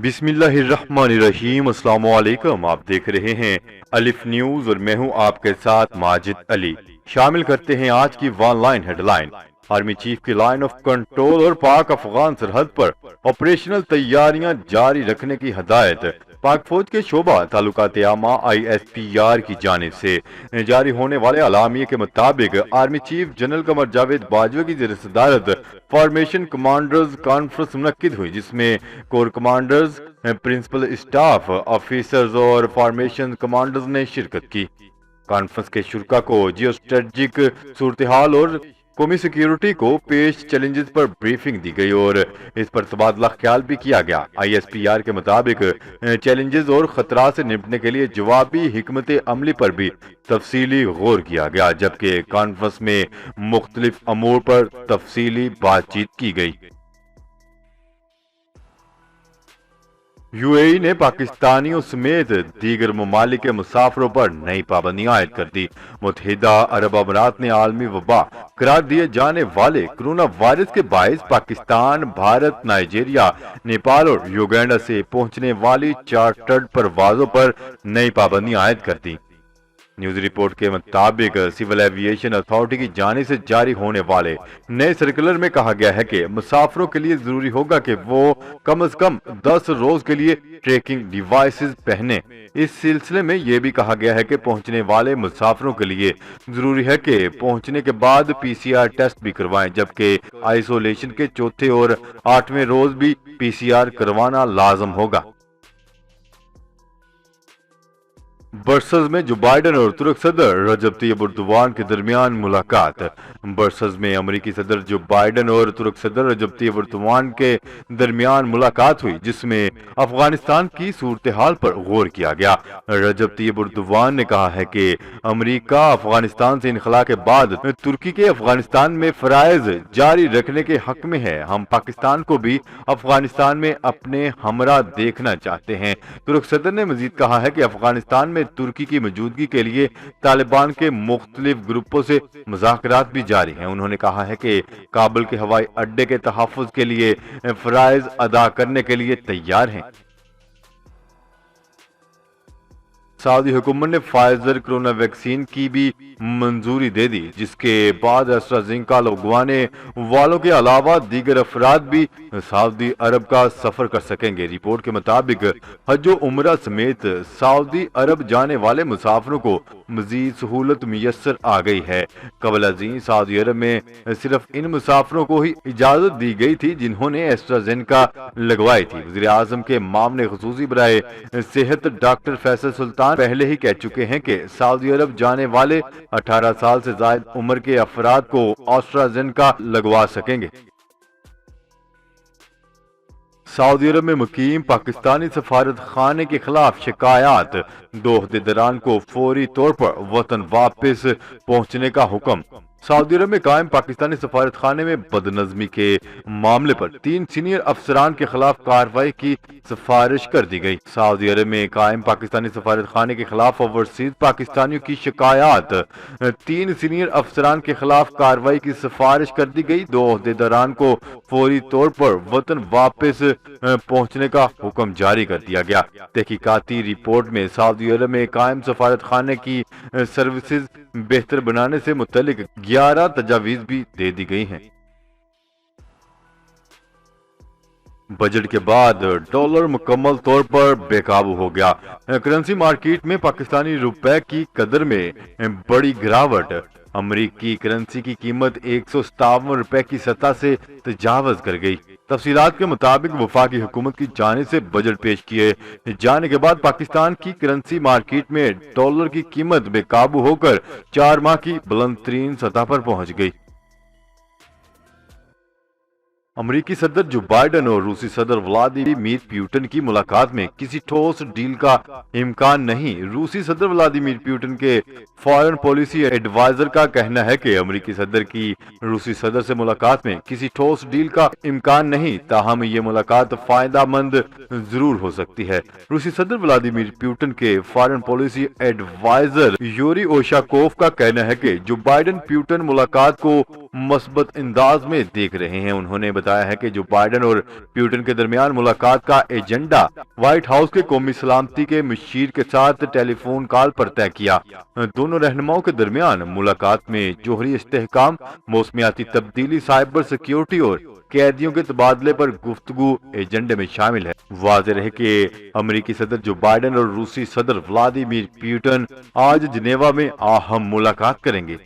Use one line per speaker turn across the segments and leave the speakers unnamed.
بسم اللہ الرحمن الرحیم۔ السلام علیکم، آپ دیکھ رہے ہیں الف نیوز اور میں ہوں آپ کے ساتھ ماجد علی۔ شامل کرتے ہیں آج کی one line headline. Army chief کی لائن آف کنٹرول اور پاک افغان سرحد پر آپریشنل تیاریاں جاری رکھنے کی ہدایت۔ پاک فوج کے شعبہ تعلقات عامہ ISPR کی جانب سے جاری ہونے والے اعلامیے کے مطابق army chief general Qamar Javed Bajwa کی زیر صدارت فارمیشن کمانڈرز کانفرنس منعقد ہوئی، جس میں corps commanders, principal staff officers اور فارمیشن کمانڈرز نے شرکت کی۔ کانفرنس کے شرکاء کو جیو اسٹریٹجک صورتحال اور قومی سیکیورٹی کو پیش چیلنجز پر بریفنگ دی گئی اور اس پر تبادلہ خیال بھی کیا گیا۔ ISPR کے مطابق چیلنجز اور خطرات سے نمٹنے کے لیے جوابی حکمت عملی پر بھی تفصیلی غور کیا گیا، جبکہ کانفرنس میں مختلف امور پر تفصیلی بات چیت کی گئی۔ UAE نے پاکستانیوں سمیت دیگر ممالک کے مسافروں پر نئی پابندیاں عائد کر دی۔ متحدہ عرب امارات نے عالمی وبا قرار دیے جانے والے کرونا وائرس کے باعث پاکستان، بھارت، نائجیریا، نیپال اور یوگینڈا سے پہنچنے والی چارٹرڈ پروازوں پر نئی پابندیاں عائد کر دی۔ نیوز رپورٹ کے مطابق سول ایویشن اتھارٹی کی جانب سے جاری ہونے والے نئے سرکولر میں کہا گیا ہے کہ مسافروں کے لیے ضروری ہوگا کہ وہ کم از کم 10 روز کے لیے ٹریکنگ ڈیوائسز پہنیں۔ اس سلسلے میں یہ بھی کہا گیا ہے کہ پہنچنے والے مسافروں کے لیے ضروری ہے کہ پہنچنے کے بعد PCR ٹیسٹ بھی کروائیں، جبکہ آئسولیشن کے چوتھے اور 8ویں روز بھی PCR کروانا لازم ہوگا۔ برسلز میں جو بائیڈن اور ترک صدر رجب طیب اردوان کے درمیان ملاقات۔ برسلز میں امریکی صدر جو بائیڈن اور ترک صدر رجب طیب اردوان کے درمیان ملاقات ہوئی، جس میں افغانستان کی صورتحال پر غور کیا گیا۔ رجب طیب اردوان نے کہا ہے کہ امریکہ افغانستان سے انخلا کے بعد ترکی کے افغانستان میں فرائض جاری رکھنے کے حق میں ہے۔ ہم پاکستان کو بھی افغانستان میں اپنے ہمراہ دیکھنا چاہتے ہیں۔ ترک صدر نے مزید کہا ہے کہ افغانستان میں ترکی کی موجودگی کے لیے طالبان کے مختلف گروپوں سے مذاکرات بھی جاری ہیں۔ انہوں نے کہا ہے کہ کابل کے ہوائی اڈے کے تحفظ کے لیے فرائض ادا کرنے کے لیے تیار ہیں۔ سعودی حکومت نے فائزر کرونا ویکسین کی بھی منظوری دے دی، جس کے بعد ایسٹرازینیکا لگوانے والوں کے علاوہ دیگر افراد بھی سعودی عرب کا سفر کر سکیں گے۔ رپورٹ کے مطابق حج و عمرہ سمیت سعودی عرب جانے والے مسافروں کو مزید سہولت میسر آ گئی ہے۔ قبل ازیں سعودی عرب میں صرف ان مسافروں کو ہی اجازت دی گئی تھی جنہوں نے ایسٹرازینیکا لگوائی تھی۔ وزیر اعظم کے معاون خصوصی برائے صحت ڈاکٹر فیصل سلطان پہلے ہی کہہ چکے ہیں کہ سعودی عرب جانے والے 18 سال سے زائد عمر کے افراد کو ایسٹرازینیکا لگوا سکیں گے۔ سعودی عرب میں مقیم پاکستانی سفارت خانے کے خلاف شکایات، 2 عہدیداران کو فوری طور پر وطن واپس پہنچنے کا حکم۔ سعودی عرب میں قائم پاکستانی سفارت خانے میں بدنظمی کے معاملے پر 3 سینئر افسران کے خلاف کارروائی کی سفارش کر دی گئی۔ سعودی عرب میں قائم پاکستانی سفارت خانے کے خلاف اوورسیز پاکستانیوں کی شکایات، 3 سینئر افسران کے خلاف کارروائی کی سفارش کر دی گئی۔ 2 عہدیداران کو فوری طور پر وطن واپس پہنچنے کا حکم جاری کر دیا گیا۔ تحقیقاتی رپورٹ میں سعودی عرب میں قائم سفارت خانے کی سروسز بہتر بنانے سے متعلق 11 تجاویز بھی دے دی گئی ہیں۔ بجٹ کے بعد ڈالر مکمل طور پر بے قابو ہو گیا۔ کرنسی مارکیٹ میں پاکستانی روپے کی قدر میں بڑی گراوٹ۔ امریکی کرنسی کی قیمت 157 روپے کی سطح سے تجاوز کر گئی۔ تفصیلات کے مطابق وفاقی حکومت کی جانب سے بجٹ پیش کیے جانے کے بعد پاکستان کی کرنسی مارکیٹ میں ڈالر کی قیمت بے قابو ہو کر 4 ماہ کی بلند ترین سطح پر پہنچ گئی۔ امریکی صدر جو بائیڈن اور روسی صدر ولادیمیر پیوٹن کی ملاقات میں کسی ٹھوس ڈیل کا امکان نہیں۔ روسی صدر ولادیمیر پیوٹن کے فارن پالیسی ایڈوائزر کا کہنا ہے کہ امریکی صدر کی روسی صدر سے ملاقات میں کسی ٹھوس ڈیل کا امکان نہیں، تاہم یہ ملاقات فائدہ مند ضرور ہو سکتی ہے۔ روسی صدر ولادیمیر پیوٹن کے فارن پالیسی ایڈوائزر یوری اوشاکوف کا کہنا ہے کہ جو بائیڈن پیوٹن ملاقات کو مثبت انداز میں دیکھ رہے ہیں۔ انہوں نے بتایا ہے کہ جو بائیڈن اور پیوٹن کے درمیان ملاقات کا ایجنڈا وائٹ ہاؤس کے قومی سلامتی کے مشیر کے ساتھ ٹیلی فون کال پر طے کیا۔ دونوں رہنماؤں کے درمیان ملاقات میں جوہری استحکام، موسمیاتی تبدیلی، سائبر سیکیورٹی اور قیدیوں کے تبادلے پر گفتگو ایجنڈے میں شامل ہے۔ واضح رہے کہ امریکی صدر جو بائیڈن اور روسی صدر ولادیمیر پیوٹن آج جنیوا میں اہم ملاقات کریں گے۔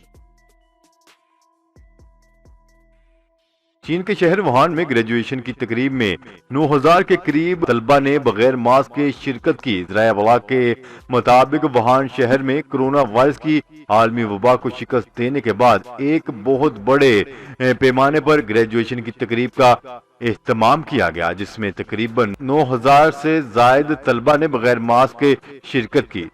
چین کے شہر ووہان میں گریجویشن کی تقریب میں 9000 کے قریب طلبہ نے بغیر ماسک کے شرکت کی۔ ذرائع ابلاغ کے مطابق ووہان شہر میں کرونا وائرس کی عالمی وبا کو شکست دینے کے بعد ایک بہت بڑے پیمانے پر گریجویشن کی تقریب کا اہتمام کیا گیا، جس میں تقریباً 9000 سے زائد طلبہ نے بغیر ماسک کے شرکت کی۔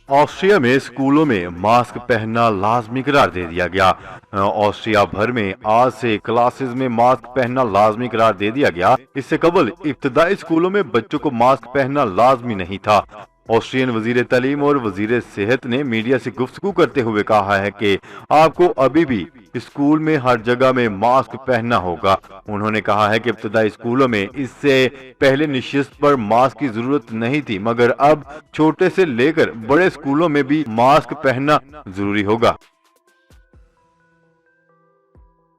آسٹریا میں اسکولوں میں ماسک پہننا لازمی قرار دے دیا گیا۔ آسٹریا بھر میں آج سے کلاسز میں ماسک پہننا لازمی قرار دے دیا گیا۔ اس سے قبل ابتدائی اسکولوں میں بچوں کو ماسک پہننا لازمی نہیں تھا۔ آسٹریین وزیر تعلیم اور وزیر صحت نے میڈیا سے گفتگو کرتے ہوئے کہا ہے کہ آپ کو ابھی بھی اسکول میں ہر جگہ میں ماسک پہننا ہوگا۔ انہوں نے کہا ہے کہ ابتدائی اسکولوں میں اس سے پہلے نشست پر ماسک کی ضرورت نہیں تھی، مگر اب چھوٹے سے لے کر بڑے اسکولوں میں بھی ماسک پہننا ضروری ہوگا۔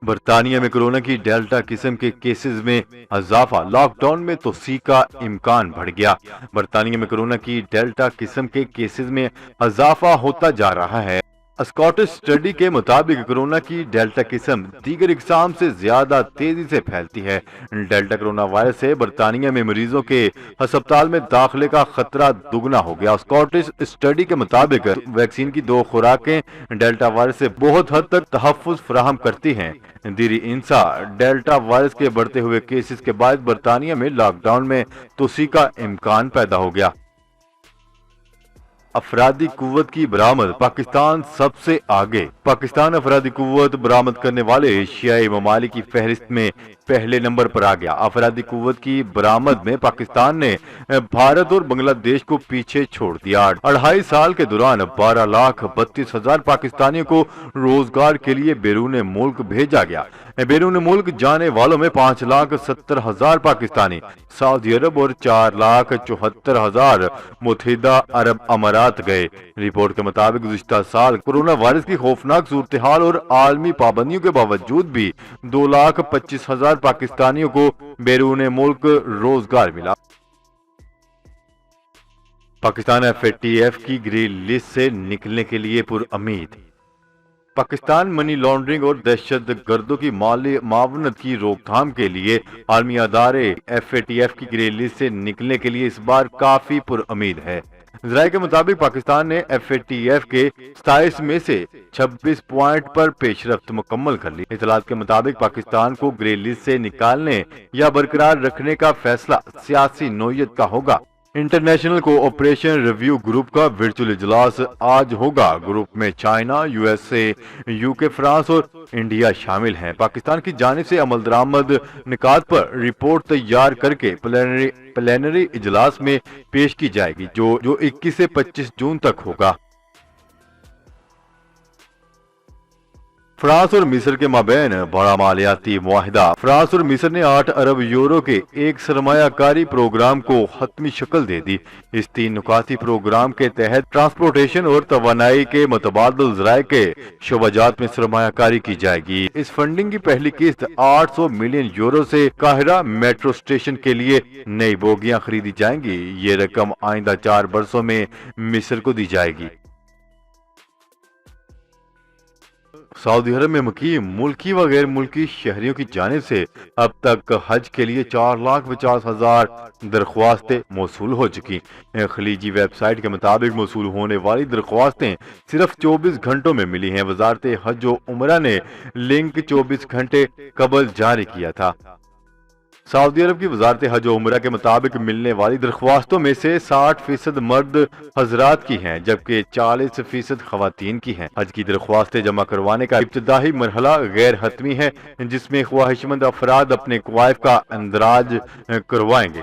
برطانیہ میں کرونا کی ڈیلٹا قسم کے کیسز میں اضافہ، لاک ڈاؤن میں توسیع کا امکان بڑھ گیا۔ برطانیہ میں کرونا کی ڈیلٹا قسم کے کیسز میں اضافہ ہوتا جا رہا ہے۔ اسکاٹش اسٹڈی کے مطابق کرونا کی ڈیلٹا قسم دیگر اقسام سے زیادہ تیزی سے پھیلتی ہے۔ ڈیلٹا کرونا وائرس سے برطانیہ میں مریضوں کے ہسپتال میں داخلے کا خطرہ دگنا ہو گیا۔ اسکاٹش اسٹڈی کے مطابق ویکسین کی 2 خوراکیں ڈیلٹا وائرس سے بہت حد تک تحفظ فراہم کرتی ہیں۔ دیری انسا ڈیلٹا وائرس کے بڑھتے ہوئے کیسز کے باعث برطانیہ میں لاک ڈاؤن میں توسیع کا امکان پیدا ہو گیا۔ افرادی قوت کی برآمد، پاکستان سب سے آگے۔ پاکستان افرادی قوت برآمد کرنے والے ایشیائی ممالک کی فہرست میں پہلے نمبر پر آ گیا۔ افرادی قوت کی برآمد میں پاکستان نے بھارت اور بنگلہ دیش کو پیچھے چھوڑ دیا۔ 2.5 سال کے دوران 12,32,000 پاکستانیوں کو روزگار کے لیے بیرون ملک بھیجا گیا۔ بیرون ملک جانے والوں میں 5,70,000 پاکستانی سعودی عرب اور 4,74,000 متحدہ عرب امارات گئے۔ رپورٹ کے مطابق گزشتہ سال کرونا وائرس کی خوفناک صورتحال اور عالمی پابندیوں کے باوجود بھی 2,25,000 پاکستانیوں کو بیرون ملک روزگار ملا۔ پاکستان FATF کی گرے لسٹ سے نکلنے کے لیے پر امید۔ پاکستان منی لانڈرنگ اور دہشت گردوں کی مالی معاونت کی روک تھام کے لیے عالمی ادارے FATF کی گرے لسٹ سے نکلنے کے لیے اس بار کافی پر امید ہے۔ ذرائع کے مطابق پاکستان نے FATF کے 27 میں سے 26 پوائنٹ پر پیش رفت مکمل کر لی۔ اطلاعات کے مطابق پاکستان کو گرے لسٹ سے نکالنے یا برقرار رکھنے کا فیصلہ سیاسی نوعیت کا ہوگا۔ انٹرنیشنل کوآپریشن ریویو گروپ کا ورچوئل اجلاس آج ہوگا۔ گروپ میں چائنا، USA، UK، فرانس اور انڈیا شامل ہیں۔ پاکستان کی جانب سے عمل درآمد نکات پر رپورٹ تیار کر کے پلینری اجلاس میں پیش کی جائے گی، جو 21 سے 25 جون تک ہوگا۔ فرانس اور مصر کے مابین بڑا مالیاتی معاہدہ۔ فرانس اور مصر نے 8 ارب یورو کے ایک سرمایہ کاری پروگرام کو حتمی شکل دے دی۔ اس 3 نکاتی پروگرام کے تحت ٹرانسپورٹیشن اور توانائی کے متبادل ذرائع کے شعبہ جات میں سرمایہ کاری کی جائے گی۔ اس فنڈنگ کی پہلی قسط 800 ملین یورو سے قاہرہ میٹرو اسٹیشن کے لیے نئی بوگیاں خریدی جائیں گی۔ یہ رقم آئندہ 4 برسوں میں مصر کو دی جائے گی۔ سعودی عرب میں مقیم ملکی و غیر ملکی شہریوں کی جانب سے اب تک حج کے لیے 4,50,000 درخواستیں موصول ہو چکی۔ خلیجی ویب سائٹ کے مطابق موصول ہونے والی درخواستیں صرف 24 گھنٹوں میں ملی ہیں۔ وزارت حج و عمرہ نے لنک 24 گھنٹے قبل جاری کیا تھا۔ سعودی عرب کی وزارت حج و عمرہ کے مطابق ملنے والی درخواستوں میں سے 60% مرد حضرات کی ہیں، جبکہ 40% خواتین کی ہیں۔ حج کی درخواستیں جمع کروانے کا ابتدائی مرحلہ غیر حتمی ہے، جس میں خواہشمند افراد اپنے کوائف کا اندراج کروائیں گے۔